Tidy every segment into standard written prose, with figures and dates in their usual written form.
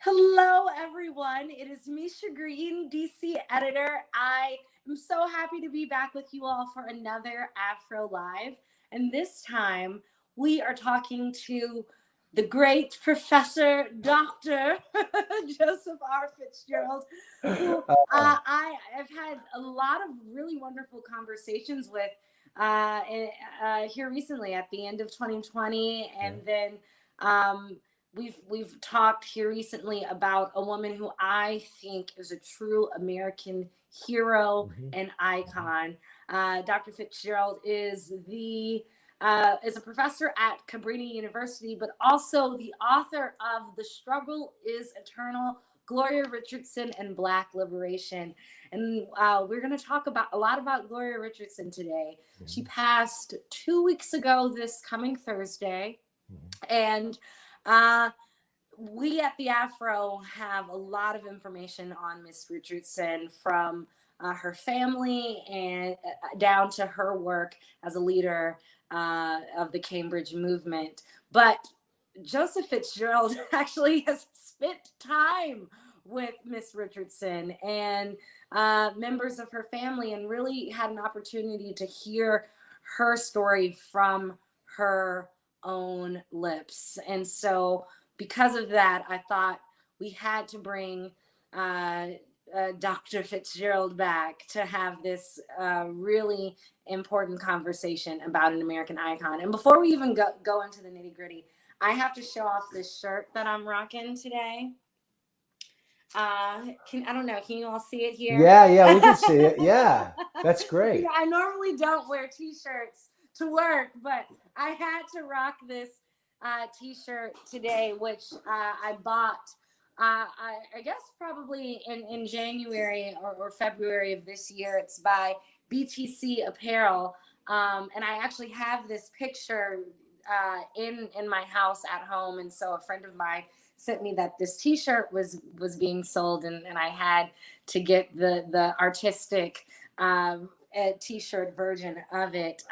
Hello, everyone. It is Misha Green, DC editor. I am so happy to be back with you all for another Afro Live. And this time we are talking to the great Professor Dr. Joseph R. Fitzgerald, who I have had a lot of really wonderful conversations with here recently at the end of 2020. And then we've talked here recently about a woman who I think is a true American hero and icon. Dr. Fitzgerald is a professor at Cabrini University, but also the author of The Struggle is Eternal, Gloria Richardson and Black Liberation. And we're going to talk about a lot about Gloria Richardson today. She passed 2 weeks ago this coming Thursday. And we at the Afro have a lot of information on Miss Richardson, from her family and down to her work as a leader of the Cambridge movement. But Joseph Fitzgerald actually has spent time with Miss Richardson and members of her family, and really had an opportunity to hear her story from her own lips. And so because of that, I thought we had to bring Dr. Fitzgerald back to have this really important conversation about an American icon. And before we even go into the nitty gritty, I have to show off this shirt that I'm rocking today. I don't know, can you all see it here? Yeah, we can see it. Yeah, that's great. I normally don't wear t-shirts to work, but I had to rock this t-shirt today, which I bought I guess probably in January or February of this year. It's by BTC Apparel, and I actually have this picture in my house at home. And so a friend of mine sent me that this t-shirt was being sold, and I had to get the artistic t-shirt version of it.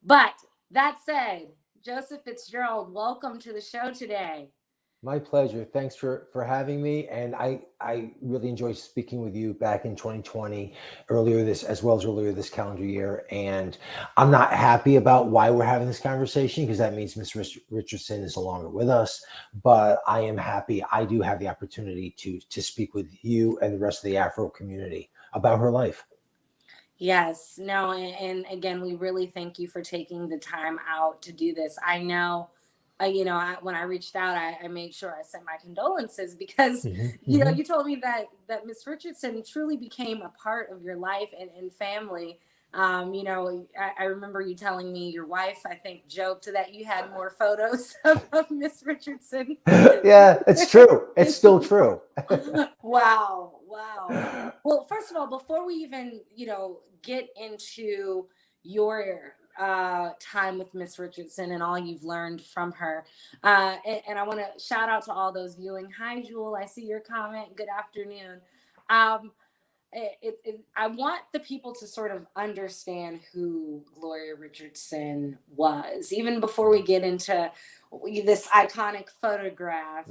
But that said, Joseph Fitzgerald, welcome to the show today. My pleasure. Thanks for having me. And I really enjoyed speaking with you back in 2020, earlier this calendar year. And I'm not happy about why we're having this conversation, because that means Miss Richardson is no longer with us. But I am happy I do have the opportunity to speak with you and the rest of the Afro community about her life. Yes, no, and again, we really thank you for taking the time out to do this. I know, when I reached out, I made sure I sent my condolences, because, you told me that Miss Richardson truly became a part of your life and family. I remember you telling me your wife, I think, joked that you had more photos of Miss Richardson. Yeah, it's true. It's still true. Wow. Well, first of all, before we even, get into your time with Miss Richardson and all you've learned from her, and I want to shout out to all those viewing. Hi, Jewel. I see your comment. Good afternoon. Um, I want the people to sort of understand who Gloria Richardson was, even before we get into this iconic photograph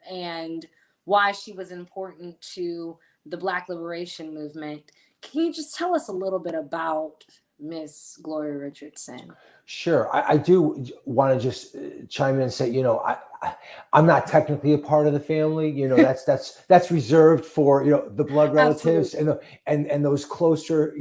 and why she was important to the Black Liberation movement. Can you just tell us a little bit about Miss Gloria Richardson? Sure. I do want to just chime in and say, I'm not technically a part of the family. That's reserved for, the blood relatives and those closer,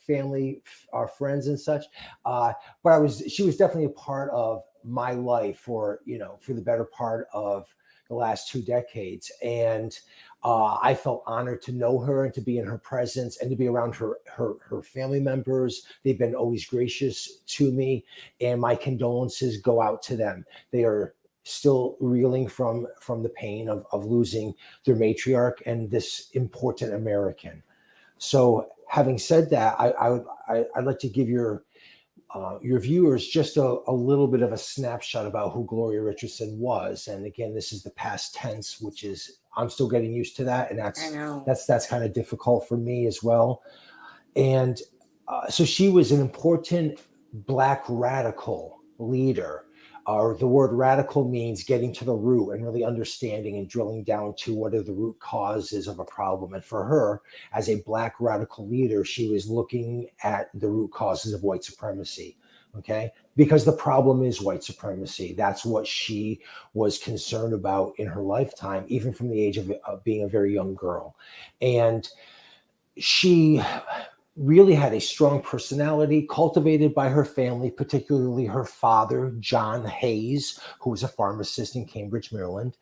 family, our friends and such. But she was definitely a part of my life for the better part of the last 2 decades. And I felt honored to know her and to be in her presence and to be around her family members. They've been always gracious to me, and my condolences go out to them. They are still reeling from the pain of losing their matriarch and this important American. So having said that, I'd like to give your viewers just a little bit of a snapshot about who Gloria Richardson was. And again, this is the past tense, which is, I'm still getting used to that. And that's kind of difficult for me as well. And so she was an important Black radical leader The word radical means getting to the root and really understanding and drilling down to what are the root causes of a problem. And for her, as a Black radical leader, she was looking at the root causes of white supremacy. Okay, because the problem is white supremacy. That's what she was concerned about in her lifetime, even from the age of being a very young girl. And she really had a strong personality cultivated by her family, particularly her father, John Hayes, who was a pharmacist in Cambridge, Maryland.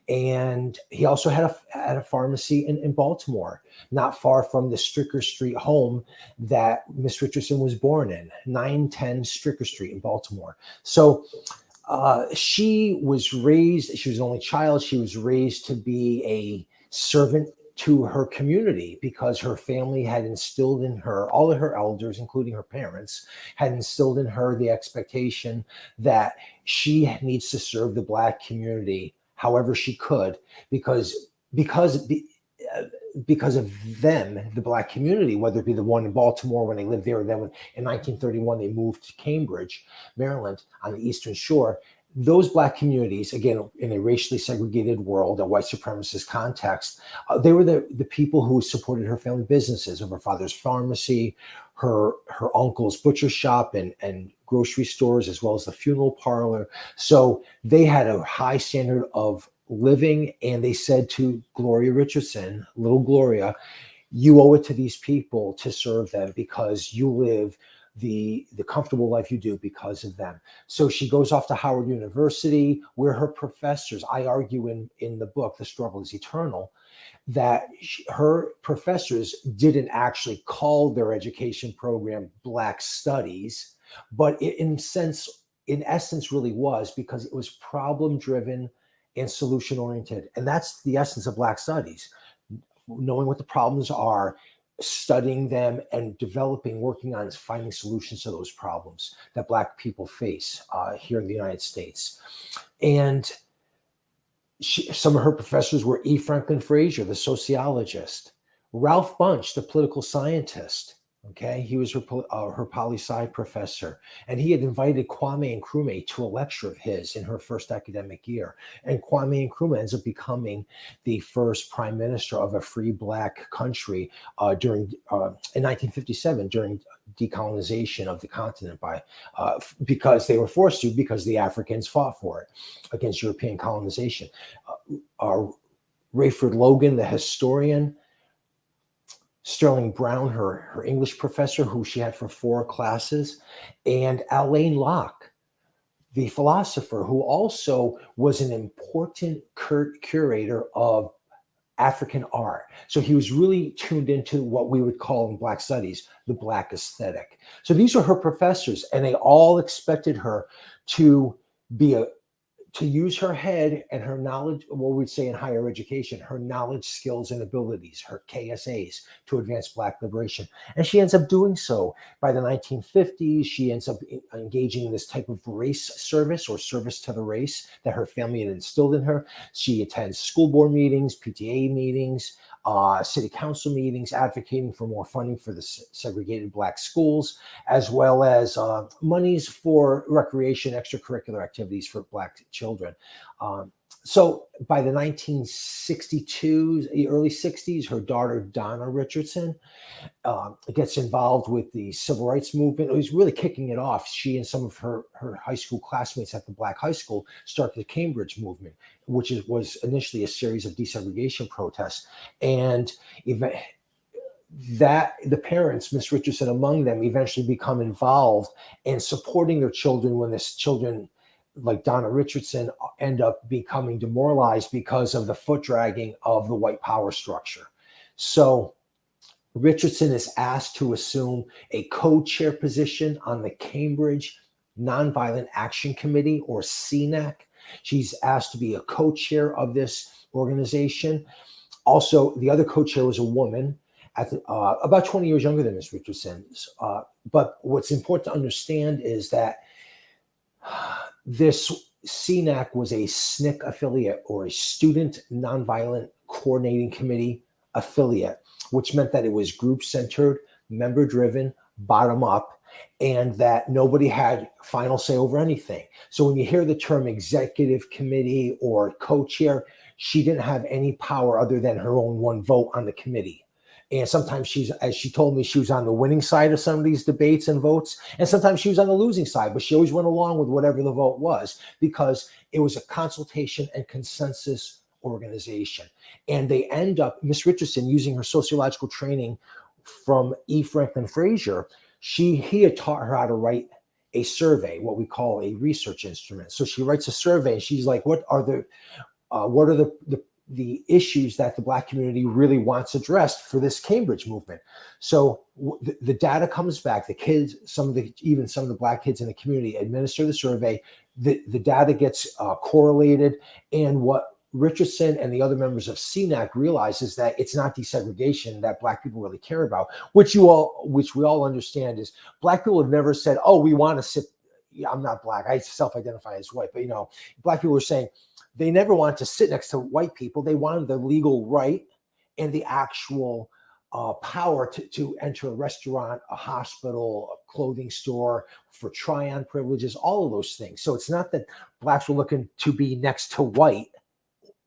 And he also had a pharmacy in Baltimore, not far from the Stricker Street home that Miss Richardson was born in, 910 Stricker Street in Baltimore. So she was an only child. She was raised to be a servant to her community because her family had instilled in her, all of her elders, including her parents, had instilled in her the expectation that she needs to serve the Black community however she could, because of them, the Black community, whether it be the one in Baltimore when they lived there, and then in 1931 they moved to Cambridge, Maryland, on the Eastern Shore. Those Black communities, again, in a racially segregated world, a white supremacist context, they were the people who supported her family businesses of her father's pharmacy, her uncle's butcher shop and grocery stores, as well as the funeral parlor. So they had a high standard of living, and they said to Gloria Richardson, little Gloria, you owe it to these people to serve them because you live the comfortable life you do because of them. So she goes off to Howard University, where her professors, I argue in the book, The Struggle is Eternal, that her professors didn't actually call their education program Black Studies, but in essence really was, because it was problem driven and solution oriented. And that's the essence of Black Studies, knowing what the problems are, studying them, and working on finding solutions to those problems that Black people face here in the United States. And some of her professors were E. Franklin Frazier, the sociologist, Ralph Bunche, the political scientist. Okay, he was her poli-sci professor, and he had invited Kwame Nkrumah to a lecture of his in her first academic year. And Kwame Nkrumah ends up becoming the first prime minister of a free Black country in 1957, during decolonization of the continent because they were forced to, because the Africans fought for it against European colonization. Rayford Logan, the historian, Sterling Brown, her English professor, who she had for 4 classes, and Alain Locke, the philosopher, who also was an important curator of African art. So he was really tuned into what we would call in Black studies the Black aesthetic. So these are her professors, and they all expected her to use her head and her knowledge, what we'd say in higher education, her knowledge, skills, and abilities, her KSAs, to advance Black liberation. And she ends up doing so. By the 1950s, she ends up engaging in this type of race service, or service to the race, that her family had instilled in her. She attends school board meetings, PTA meetings, city council meetings, advocating for more funding for the segregated Black schools, as well as monies for recreation, extracurricular activities for Black children. So by the 1962, early 60s, her daughter, Donna Richardson, gets involved with the civil rights movement. It was really kicking it off. She and some of her high school classmates at the Black high school started the Cambridge movement, which was initially a series of desegregation protests. And that the parents, Miss Richardson among them, eventually become involved in supporting their children when the children, like Donna Richardson, end up becoming demoralized because of the foot dragging of the white power structure. So Richardson is asked to assume a co-chair position on the Cambridge Nonviolent Action Committee, or CNAC. She's asked to be a co-chair of this organization. Also, the other co-chair was a woman, about 20 years younger than Ms. Richardson. But what's important to understand is that this CNAC was a SNCC affiliate, or a Student Nonviolent Coordinating Committee affiliate, which meant that it was group-centered, member-driven, bottom-up, and that nobody had final say over anything. So when you hear the term executive committee or co-chair, she didn't have any power other than her own one vote on the committee. And sometimes as she told me, she was on the winning side of some of these debates and votes, and sometimes she was on the losing side, but she always went along with whatever the vote was because it was a consultation and consensus organization. And they end up, Miss Richardson, using her sociological training from E. Franklin Frazier, he had taught her how to write a survey, what we call a research instrument. So she writes a survey and she's like, what are the issues that the Black community really wants addressed for this Cambridge movement? So the data comes back. The kids, even some of the Black kids in the community administer the survey. The data gets correlated, and what Richardson and the other members of CNAC realize is that it's not desegregation that Black people really care about, which we all understand is Black people have never said, oh, we want to sit. Yeah, I'm not Black. I self-identify as white, but Black people were saying they never wanted to sit next to white people. They wanted the legal right and the actual power to enter a restaurant, a hospital, a clothing store, for try-on privileges, all of those things. So it's not that Blacks were looking to be next to white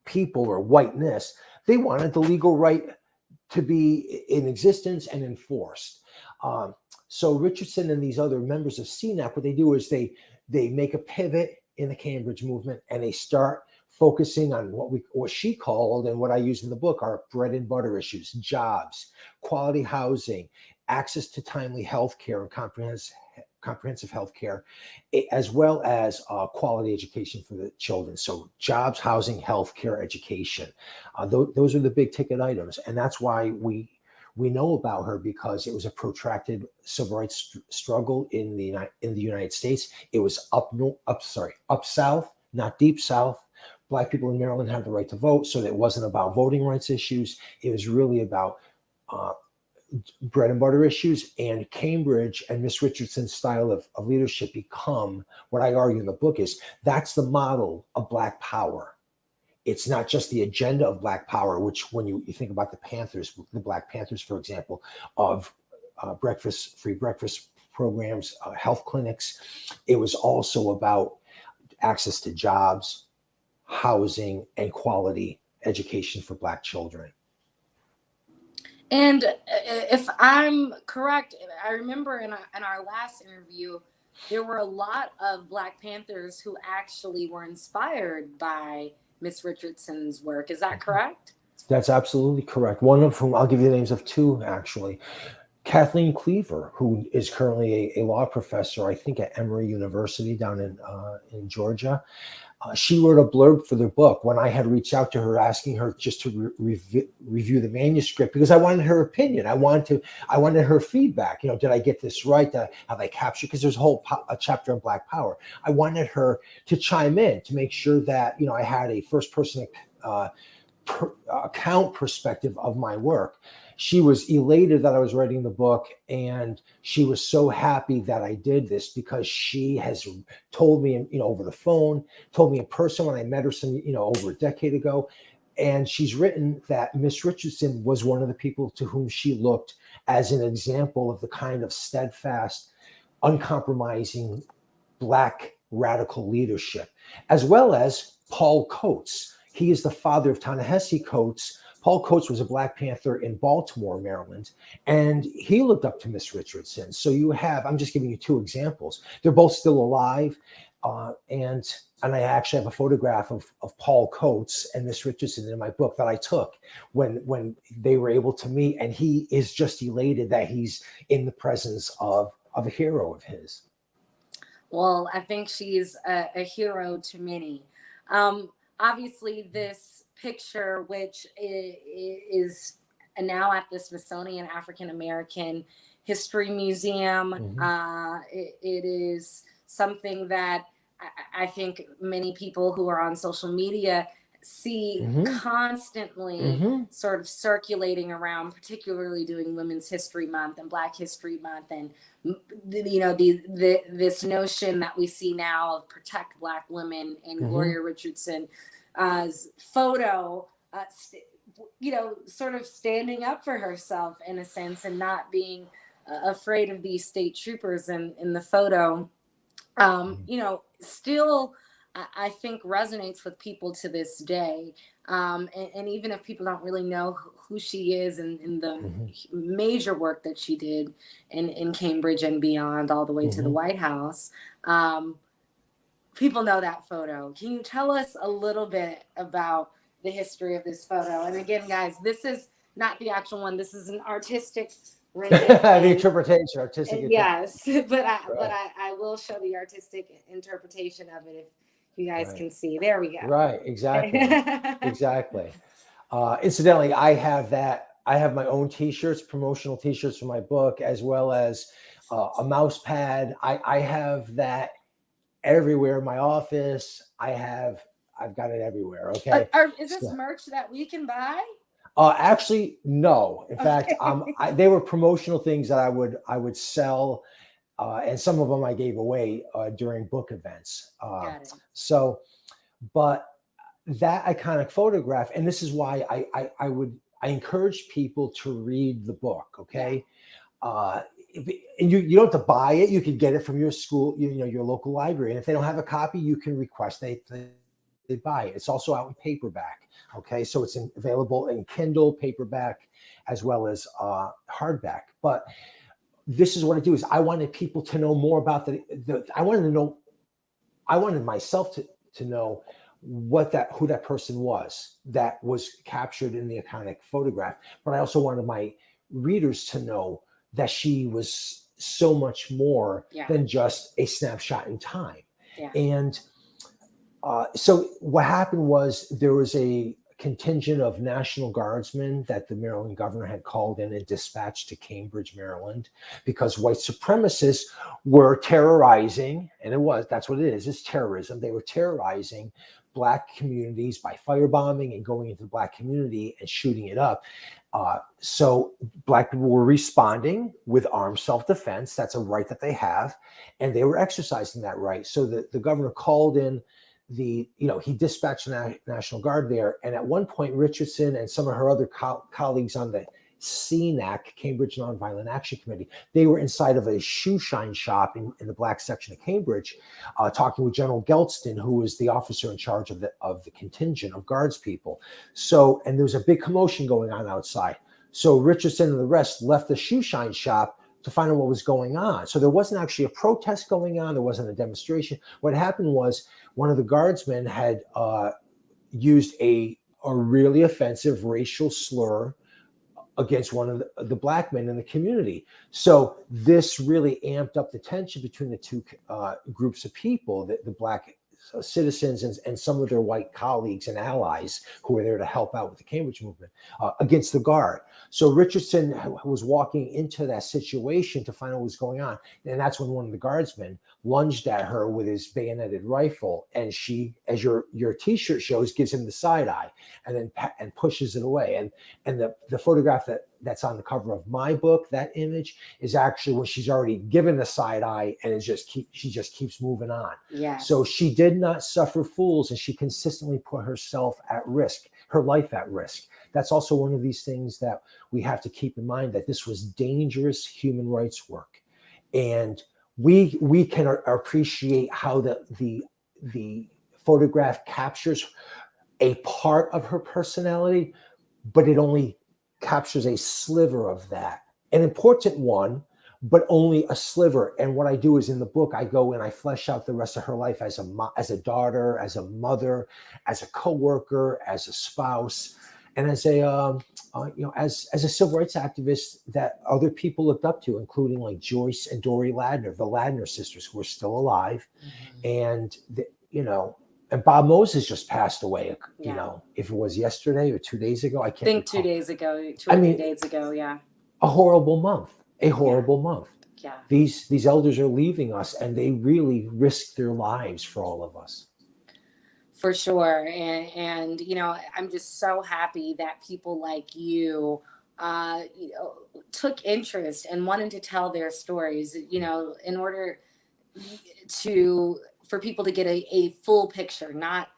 people or whiteness. They wanted the legal right to be in existence and enforced. So Richardson and these other members of CNAP, what they do is they make a pivot in the Cambridge movement, and they start focusing on what she called, and what I use in the book, are bread and butter issues: jobs, quality housing, access to timely health care and comprehensive health care, as well as quality education for the children. So jobs, housing, health care, education. Those are the big ticket items. And that's why we know about her, because it was a protracted civil rights struggle in the United States. It was up south, not deep south. Black people in Maryland had the right to vote, so it wasn't about voting rights issues. It was really about bread and butter issues. And Cambridge and Miss Richardson's style of leadership become, what I argue in the book is, that's the model of Black power. It's not just the agenda of Black power, which when you think about the Black Panthers, for example, of free breakfast programs, health clinics, it was also about access to jobs, housing, and quality education for Black children. And if I'm correct, I remember in our last interview, there were a lot of Black Panthers who actually were inspired by Miss Richardson's work. Is that correct? That's absolutely correct. One of whom, I'll give you the names of two, actually. Kathleen Cleaver, who is currently a law professor, I think at Emory University down in Georgia. She wrote a blurb for the book when I had reached out to her, asking her just to review the manuscript, because I wanted her opinion. I wanted her feedback. Did I get this right? Have I captured? Because there's a chapter on Black power. I wanted her to chime in to make sure that I had a first person account perspective of my work. She was elated that I was writing the book, and she was so happy that I did this, because she has told me, over the phone, told me in person when I met her over a decade ago. And she's written that Miss Richardson was one of the people to whom she looked as an example of the kind of steadfast, uncompromising Black radical leadership, as well as Paul Coates. He is the father of Ta-Nehisi Coates. Paul Coates was a Black Panther in Baltimore, Maryland, and he looked up to Miss Richardson. So I'm just giving you two examples. They're both still alive, and I actually have a photograph of Paul Coates and Miss Richardson in my book that I took when they were able to meet, and he is just elated that he's in the presence of a hero of his. Well, I think she's a hero to many. Obviously, this picture, which is now at the Smithsonian African American History Museum, it is something that I think many people who are on social media see constantly sort of circulating around, particularly during Women's History Month and Black History Month, and this notion that we see now of protect Black women, and Gloria Richardson's photo, sort of standing up for herself in a sense, and not being afraid of these state troopers in the photo, still I think resonates with people to this day. And even if people don't really know who she is and the major work that she did in Cambridge and beyond, all the way to the White House, people know that photo. Can you tell us a little bit about the history of this photo? And again, guys, this is not the actual one. This is an artistic The interpretation, artistic. Yes, but I will show the artistic interpretation of it if you guys can see. There we go. Right, exactly. Exactly. Incidentally, I have my own t-shirts, promotional t-shirts for my book, as well as a mouse pad. I have that everywhere in my office. I've got it everywhere. Okay. Is this merch that we can buy? Actually, no. In fact, they were promotional things that I would sell, and some of them I gave away during book events. So, but that iconic photograph, and this is why I encourage people to read the book. Okay. And you don't have to buy it. You can get it from your school, your local library. And if they don't have a copy, you can request they buy it. It's also out in paperback. Okay. So it's available in Kindle, paperback, as well as hardback. But this is what I do is I wanted people to know more about I wanted myself to know who that person was that was captured in the iconic photograph. But I also wanted my readers to know that she was so much more than just a snapshot in time. And so what happened was there was a contingent of National Guardsmen that the Maryland governor had called in and dispatched to Cambridge, Maryland, because white supremacists were terrorizing, and that's what it is, it's terrorism. They were terrorizing Black communities by firebombing and going into the Black community and shooting it up. So Black people were responding with armed self-defense. That's a right that they have, and they were exercising that right. So the governor called in he dispatched the National Guard there. And at one point, Richardson and some of her other colleagues on the CNAC, Cambridge Nonviolent Action Committee, they were inside of a shoe shine shop in the Black section of Cambridge, talking with General Geldston, who was the officer in charge of the contingent of Guards people. So, and there was a big commotion going on outside. So Richardson and the rest left the shoe shine shop to find out what was going on. So there wasn't actually a protest going on. There wasn't a demonstration. What happened was one of the guardsmen had used a really offensive racial slur against one of the Black men in the community. So this really amped up the tension between the two groups of people, the Black citizens and some of their white colleagues and allies who were there to help out with the Cambridge movement against the Guard. So Richardson was walking into that situation to find out what was going on. And that's when one of the guardsmen lunged at her with his bayoneted rifle. And she, as your t-shirt shows, gives him the side eye and pushes it away. And the photograph that's on the cover of my book, that image, is actually when she's already given the side eye and she just keeps moving on. Yes. So she did not suffer fools, and she consistently put herself at risk, her life at risk. That's also one of these things that we have to keep in mind, that this was dangerous human rights work. And we can appreciate how the photograph captures a part of her personality, but it only captures a sliver of that, an important one, but only a sliver. And what I do is in the book, I go and I flesh out the rest of her life as a daughter, as a mother, as a coworker, as a spouse, and as a as a civil rights activist that other people looked up to, including like Joyce and Dory Ladner, the Ladner sisters, who are still alive, and and Bob Moses just passed away. If it was yesterday or 2 days ago, I can't think recall. 2 days ago, 2 days ago, yeah. A horrible month. Month. Yeah. These elders are leaving us, and they really risked their lives for all of us. For sure. And I'm just so happy that people like you took interest and wanted to tell their stories, in order for people to get a full picture, not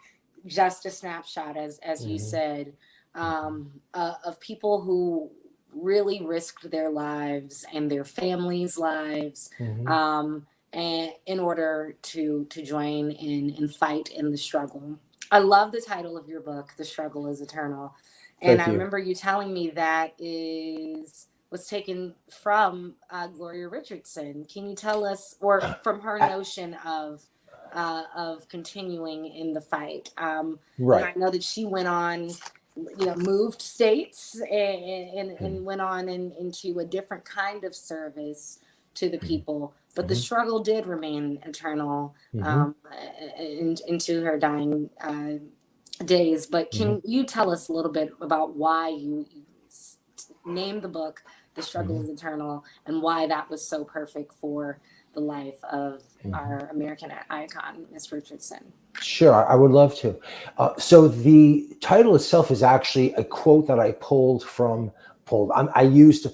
just a snapshot, as you said, of people who really risked their lives and their families' lives, and in order to join in and fight in the struggle. I love the title of your book, The Struggle is Eternal. And Thank I you. remember you telling me that is was taken from Gloria Richardson. Can you tell us, or from her A- notion of continuing in the fight? I right. know that she went on, moved states Mhm. and went on into a different kind of service to the Mhm. people. But the Mhm. struggle did remain eternal, Mhm. into her dying days. But Mhm. can you tell us a little bit about why you named the book "The Struggle Mhm. is Eternal" and why that was so perfect for the life of Mhm. our American icon, Miss Richardson? Sure, I would love to. So the title itself is actually a quote that I I used.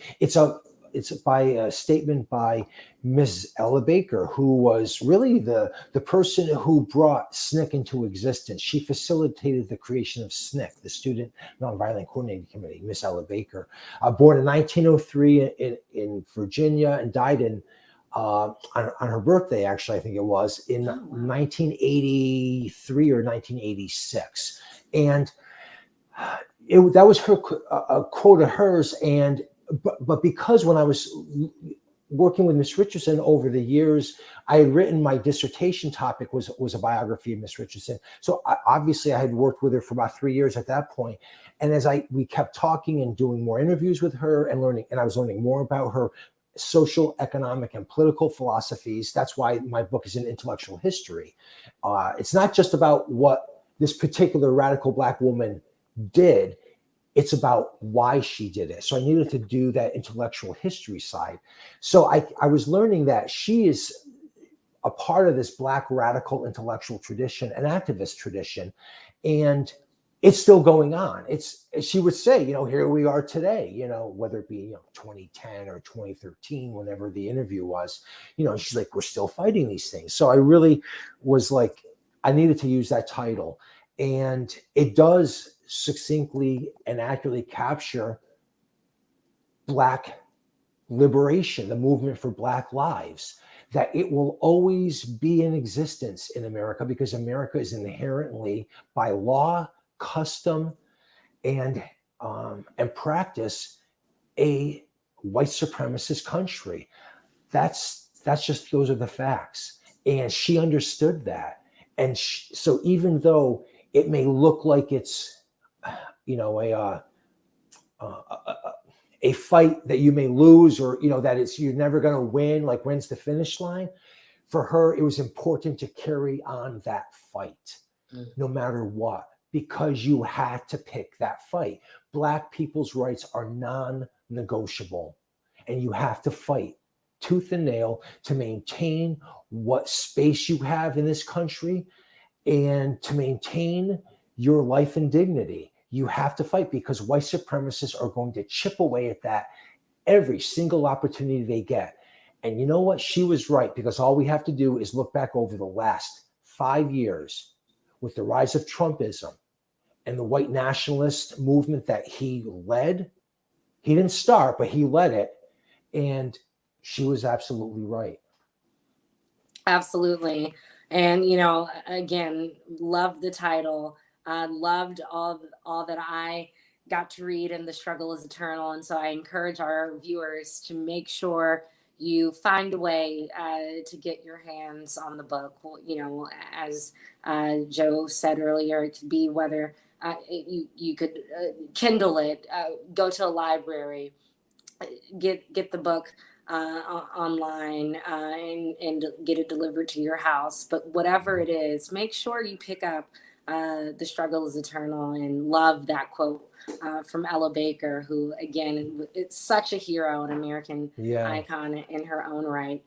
It's by a statement by Miss Ella Baker, who was really the person who brought SNCC into existence. She facilitated the creation of SNCC, the Student Nonviolent Coordinating Committee. Miss Ella Baker, born in 1903 in Virginia and died on her birthday, actually, I think it was in Oh wow. 1983 or 1986. And that was a quote of hers. And but because when I was working with Miss Richardson over the years, I had written my dissertation topic was a biography of Miss Richardson. So obviously I had worked with her for about 3 years at that point. And as we kept talking and doing more interviews with her and learning, and I was learning more about her social, economic, and political philosophies. That's why my book is an intellectual history. It's not just about what this particular radical Black woman did, it's about why she did it. So I needed to do that intellectual history side. So I was learning that she is a part of this Black radical intellectual tradition, an activist tradition, and it's still going on. It's She would say, here we are today, whether it be 2010 or 2013, whenever the interview was, she's like, we're still fighting these things. So I really was like, I needed to use that title, and it does succinctly and accurately capture Black liberation, the movement for Black lives, that it will always be in existence in America because America is inherently, by law, custom, and practice, a white supremacist country. That's just, those are the facts, and she understood that. And so even though it may look like it's, you know, a fight that you may lose, or that it's you're never going to win, like when's the finish line, for her it was important to carry on that fight no matter what, because you had to pick that fight. Black people's rights are non-negotiable, and you have to fight tooth and nail to maintain what space you have in this country and to maintain your life and dignity. You have to fight because white supremacists are going to chip away at that every single opportunity they get. And you know what? She was right, because all we have to do is look back over the last 5 years with the rise of Trumpism and the white nationalist movement that he led. He didn't start, but he led it. And she was absolutely right. Absolutely. And again, loved the title. Loved all that I got to read, and The Struggle is Eternal. And so I encourage our viewers to make sure you find a way to get your hands on the book. Well, as Joe said earlier, it could be whether you could Kindle it, go to a library, get the book online, and get it delivered to your house. But whatever it is, make sure you pick up The Struggle is Eternal, and love that quote from Ella Baker, who, again, it's such a hero, an American Yeah. icon in her own right.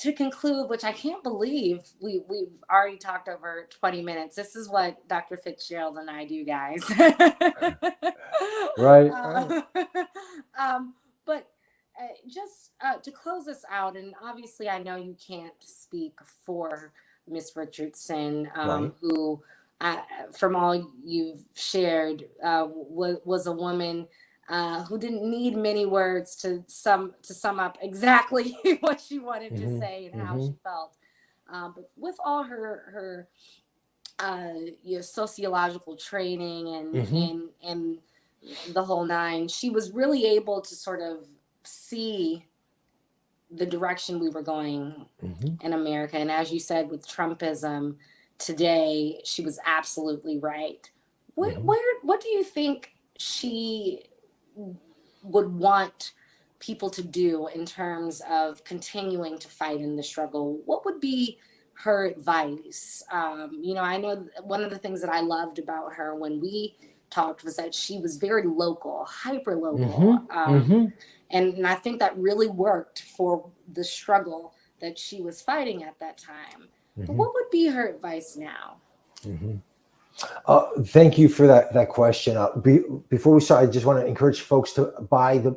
To conclude, which I can't believe we've already talked over 20 minutes. This is what Dr. Fitzgerald and I do, guys. Right. Right. uh, but just to close us out, and obviously I know you can't speak for Miss Richardson, Right. who, uh, from all you've shared, was a woman who didn't need many words to sum up exactly what she wanted to say and how she felt. But with all her sociological training and the whole nine, she was really able to sort of see the direction we were going in America. And as you said, with Trumpism today, she was absolutely right. What do you think she would want people to do in terms of continuing to fight in the struggle? What would be her advice? I know one of the things that I loved about her when we talked was that she was very local, hyper local. And I think that really worked for the struggle that she was fighting at that time. But what would be her advice now? Thank you for that question. Before we start, I just want to encourage folks to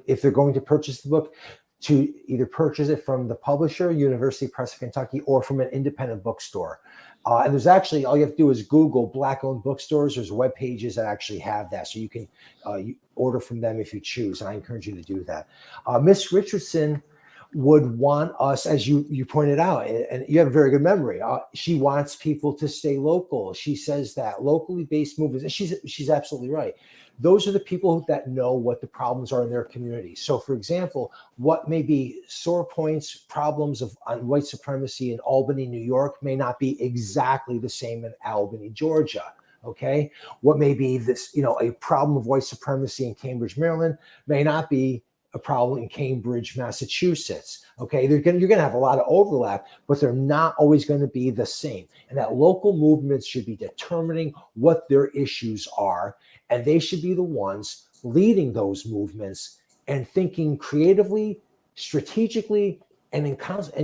if they're going to purchase the book, to either purchase it from the publisher, University Press of Kentucky, or from an independent bookstore. And there's actually, all you have to do is Google Black-owned bookstores. There's web pages that actually have that. So you can you order from them if you choose. And I encourage you to do that. Miss Richardson would want us, as you pointed out, and you have a very good memory. She wants people to stay local. She says that locally based movements, and she's absolutely right. Those are the people that know what the problems are in their community. So, for example, what may be sore points, problems on white supremacy in Albany, New York, may not be exactly the same in Albany, Georgia. Okay, what may be a problem of white supremacy in Cambridge, Maryland, may not be a problem in Cambridge, Massachusetts. Okay, you're going to have a lot of overlap, but they're not always going to be the same. And that local movements should be determining what their issues are, and they should be the ones leading those movements and thinking creatively, strategically, and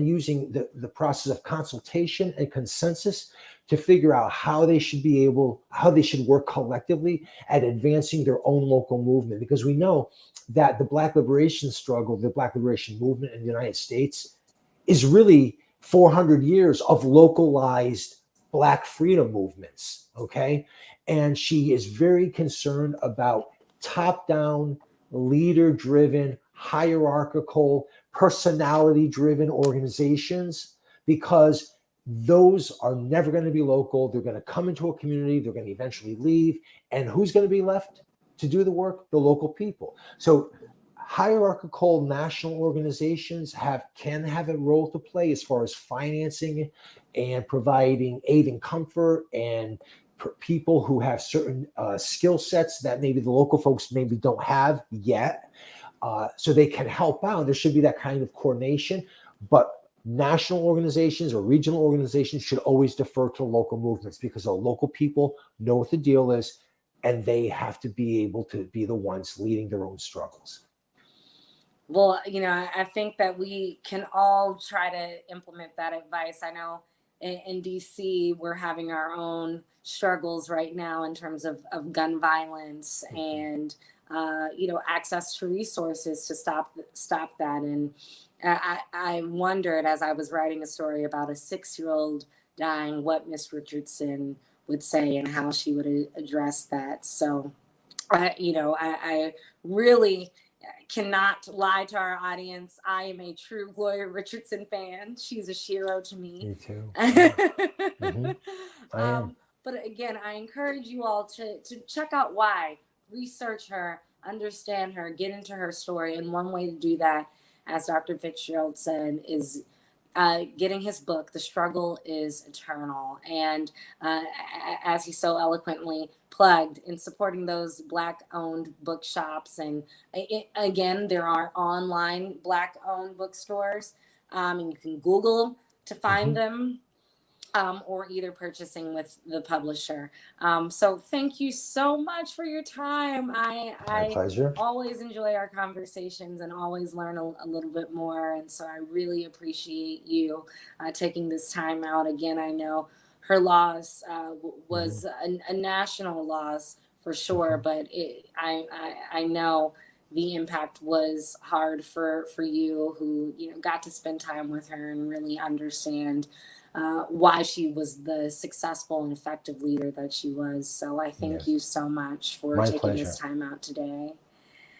using the process of consultation and consensus to figure out how they should work collectively at advancing their own local movement. Because we know that the Black liberation struggle, the Black liberation movement in the United States, is really 400 years of localized Black freedom movements, okay? And she is very concerned about top-down, leader-driven, hierarchical, personality-driven organizations, because those are never going to be local. They're going to come into a community, they're going to eventually leave, and who's going to be left to do the work? The local people. So hierarchical national organizations can have a role to play as far as financing and providing aid and comfort, and people who have certain skill sets that maybe the local folks maybe don't have yet, so they can help out. There should be that kind of coordination, but national organizations or regional organizations should always defer to local movements, because the local people know what the deal is, and they have to be able to be the ones leading their own struggles. Well, I think that we can all try to implement that advice. I know in DC, we're having our own struggles right now in terms of gun violence and, access to resources to stop that. And I wondered, as I was writing a story about a 6-year-old dying, what Miss Richardson would say and how she would address that. So, I really cannot lie to our audience. I am a true Gloria Richardson fan. She's a shero to me. Me too. I am. But again, I encourage you all to check out why, research her, understand her, get into her story. And one way to do that, as Dr. Fitzgerald said, is getting his book, The Struggle is Eternal. And as he so eloquently plugged, in supporting those Black-owned bookshops. And again, there are online Black-owned bookstores. And you can Google to find them, or either purchasing with the publisher. So thank you so much for your time. My pleasure. Always enjoy our conversations and always learn a little bit more. And so I really appreciate you taking this time out. Again, I know her loss was a national loss for sure, but I know the impact was hard for you, who got to spend time with her and really understand why she was the successful and effective leader that she was. So I thank you so much for taking this time out today.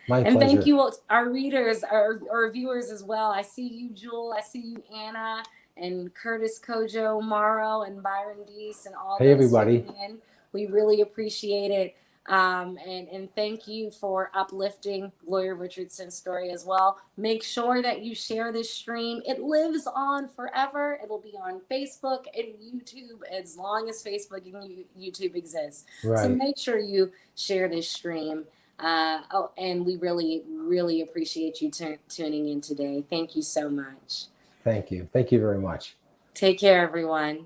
My And pleasure. thank you, our readers, our viewers as well. I see you, Jewel. I see you, Anna, and Curtis Kojo, Morrow, and Byron Deese, and all Hey, those everybody. tuning in. We really appreciate it. And thank you for uplifting Gloria Richardson's story as well. Make sure that you share this stream. It lives on forever. It'll be on Facebook and YouTube as long as Facebook and YouTube exists. Right. So make sure you share this stream. And we really, really appreciate you tuning in today. Thank you so much. Thank you. Thank you very much. Take care, everyone.